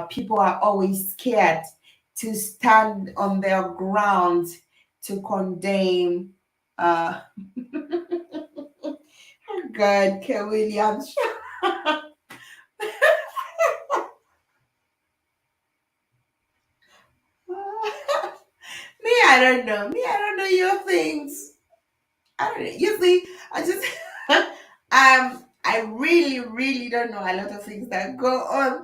Speaker 1: people are always scared to stand on their ground to condemn. God, K. Williams. I don't know. I don't know your things. I don't know. You see, I just I really, really don't know a lot of things that go on.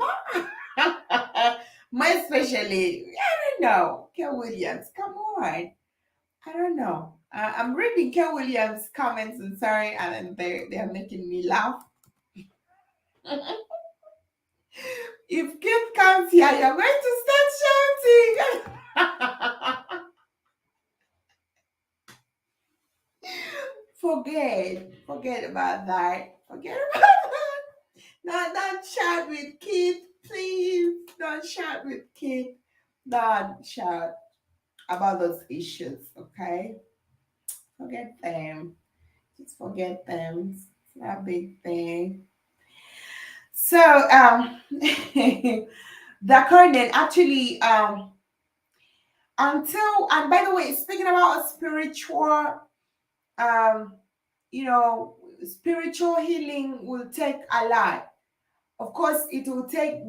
Speaker 1: My especially, I don't know. Kel Williams, come on. I don't know. I'm reading Kel Williams' comments and sorry, and then they're making me laugh. If Kid comes here, you're going to start shouting. Forget about that. Forget about that. No, don't shout with kids, please. Don't shout with kids. Don't shout about those issues, okay? Forget them. Just forget them. It's not a big thing. So, the Conan actually, until, and by the way, speaking about a spiritual, um, spiritual healing will take a lot. Of course, it will take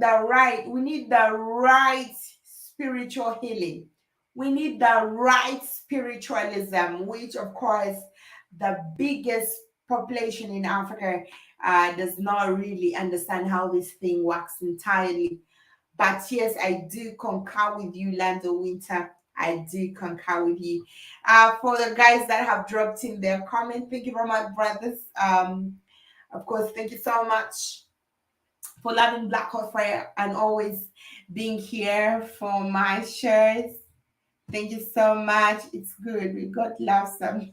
Speaker 1: we need the right spiritual healing. We need the right spiritualism, which, of course, the biggest population in Africa does not really understand how this thing works entirely. But yes, I do concur with you, Lando Winter. I do concur with you. For the guys that have dropped in their comment, thank you very much, brothers. Of course, thank you so much for loving Black Hot Fire and always being here for my shares. Thank you so much. It's good. We got love some.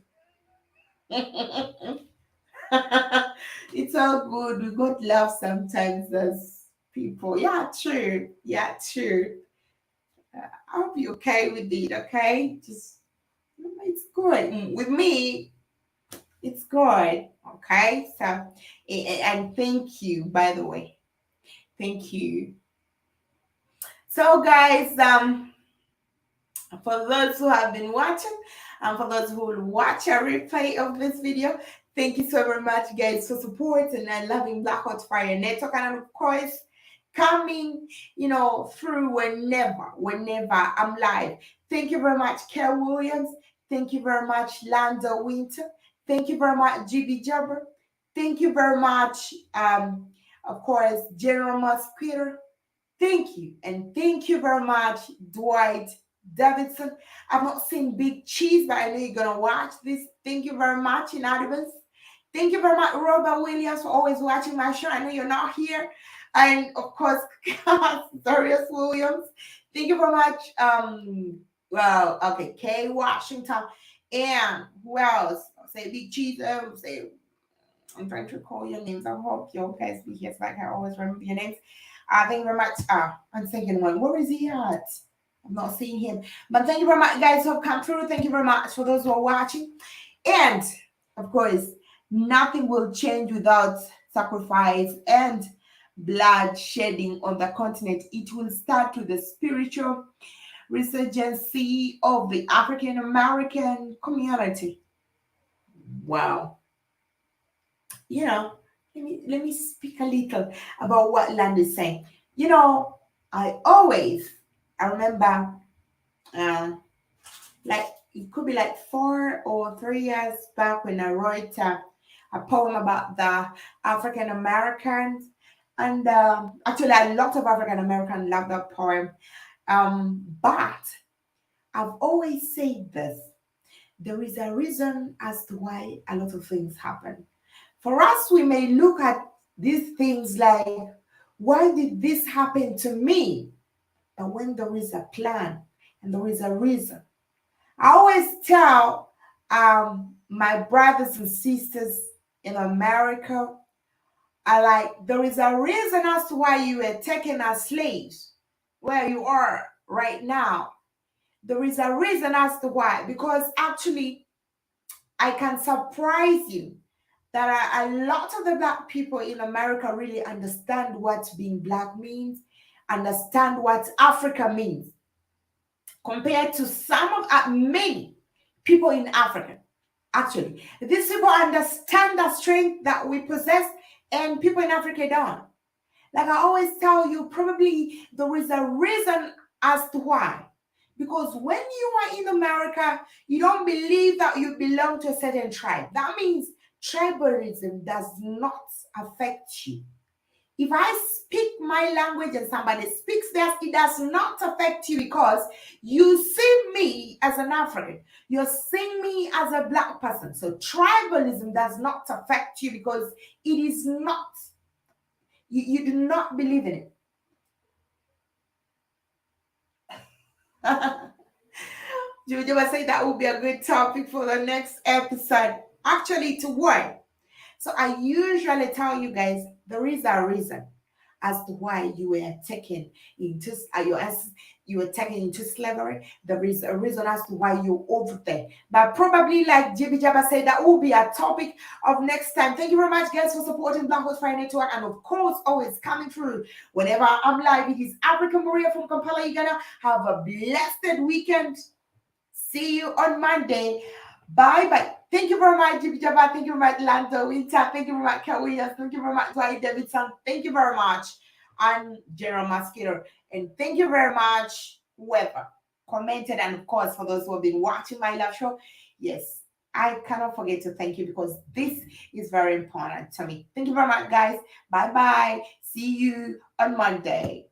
Speaker 1: It's all good. We got love sometimes as people. Yeah, true. Yeah, true. I'll be okay with it. Okay, just it's good. With me. It's good. Okay, so and thank you. By the way, thank you. So, guys, for those who have been watching and for those who will watch a replay of this video, thank you so very much, guys, for supporting and loving Black Hot Fire Network, and of course coming through whenever I'm live. Thank you very much, Kel Williams. Thank you very much, Lando Winter. Thank you very much, GB Jabber. Thank you very much, of course, General Mosquito. Thank you. And thank you very much, Dwight Davidson. I've not seen Big Cheese, but I know you're going to watch this. Thank you very much in advance. Thank you very much, Robert Williams, for always watching my show. I know you're not here. And of course, Darius Williams. Thank you very much. Kay Washington. And who else? Say Big Cheese. I'm trying to recall your names. I hope you guys be here so I can always remember your names. Thank you very much. I'm thinking one. Where is he at? I'm not seeing him. But thank you very much, guys, who have come through. Thank you very much for those who are watching. And of course, nothing will change without sacrifice and blood shedding on the continent. It will start with the spiritual resurgence of the African American community. Wow. Let me speak a little about what Land is saying. I remember, like it could be like 4 or 3 years back when I wrote a poem about the African Americans, and actually a lot of African Americans love that poem. But I've always said this: there is a reason as to why a lot of things happen. For us, we may look at these things like, why did this happen to me? But when there is a plan and there is a reason, I always tell my brothers and sisters in America, there is a reason as to why you were taken as slaves where you are right now. There is a reason as to why, because actually, I can surprise you that a lot of the Black people in America really understand what being Black means, understand what Africa means, compared to many people in Africa. Actually, these people understand the strength that we possess, and people in Africa don't. Like I always tell you, probably there is a reason as to why. Because when you are in America, you don't believe that you belong to a certain tribe. That means tribalism does not affect you. If I speak my language and somebody speaks theirs, it does not affect you because you see me as an African. You see me as a Black person. So tribalism does not affect you because it is not. You do not believe in it. Jojo was saying that would be a good topic for the next episode. Actually, to what? So I usually tell you guys there is a reason as to why you were taken into slavery. There is a reason as to why you're over there. But probably, like JB Jabba said, that will be a topic of next time. Thank you very much, guys, for supporting Black Hot Fire Network, and of course, always coming through whenever I'm live. It is African Maria from Kampala, Uganda. Have a blessed weekend. See you on Monday. Bye bye. Thank you very much, Jibby Jabba. Thank you very much, Lando Winter. Thank you very much, Kel Williams. Thank you very much, Dwight Davidson. Thank you very much, and General Mosquito. And thank you very much, whoever commented. And of course, for those who have been watching my live show, yes, I cannot forget to thank you because this is very important to me. Thank you very much, guys. Bye bye. See you on Monday.